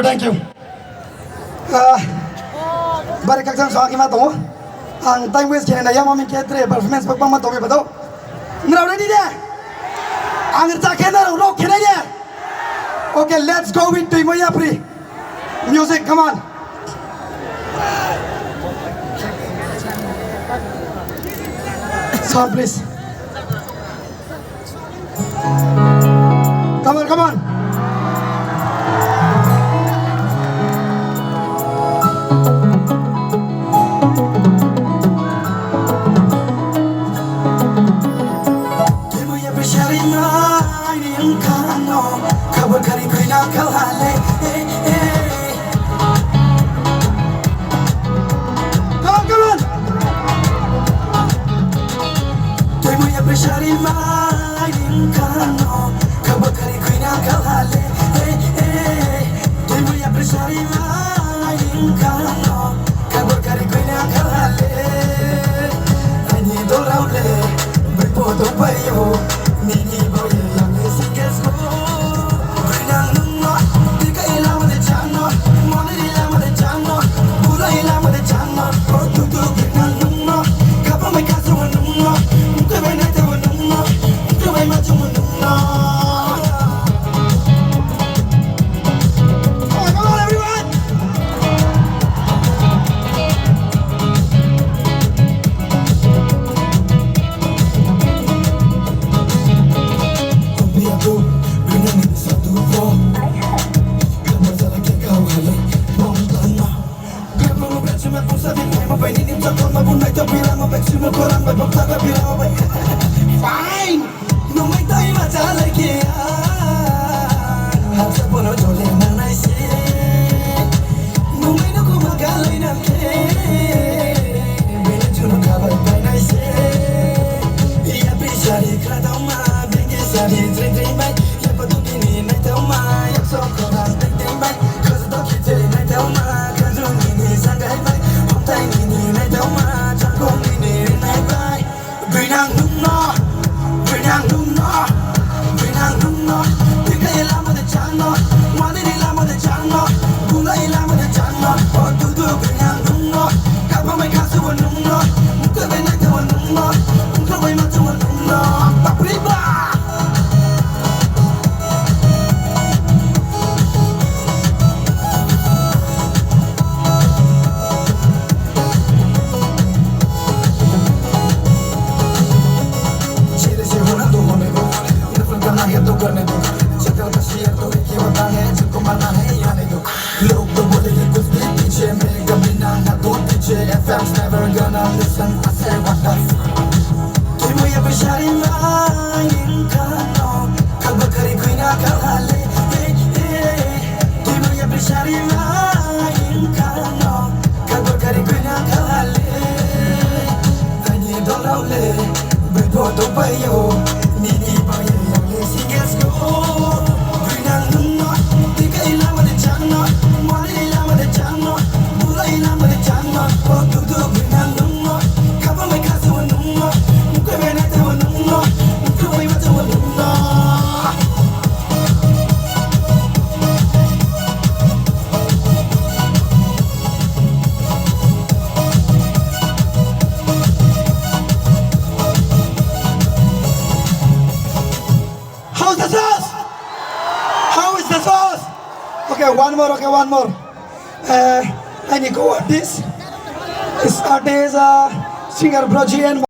thank you. Bari kaksan so akima to. Ang time waste kene na yama min ketre performance pagpang ma to be bado. Ngra ready de? Ang ta kena ro kene de. Okay, let's go with Timoya Pri. Music, come on. Sound please. Come on, come on. Fine. No me estoy matando aquí. Hasta por otro le manaise. No me no como galina que. Ven yo no acaba de naise. Y a pisar y cada una venga sale tren bay. Ya pa tu ni na ta uma ya so ko na tren bay. Cause the kid na ta uma cause ni sangai bay. Hom tai ni na ta uma chang ko ni na bay. Binang nung no. Binang nung no. Binang nung no. Tika ilama de chano. Wani ilama de chano. Bula ilama de chano. Oh tu tu binang nung no. Kapa mai kasu wa nung no. Muka bai na ta wa nung no. Muka bai ma ta wa nung no. Papriba. FM's never gonna listen. I say what the fuck. Kimi ya bishari main kano. Kalbakari kuina kalale. Kimi ya bishari main kano. Kalbakari kuina kalale. Ani dolale. Bepo to payo. Nini payo le singes ko. Kuina nuno. Tika ilama de chano. Mali ilama de chano. Bula ilama de chano. Oh tu tu binang nungo. Kapa mai kasu wa nungo. Muka bai na ta wa nungo. Muka bai ma ta wa nungo. How's the sauce? How is the sauce? Okay, one more. Okay, one more. I need to go at this. This artist singer Braji and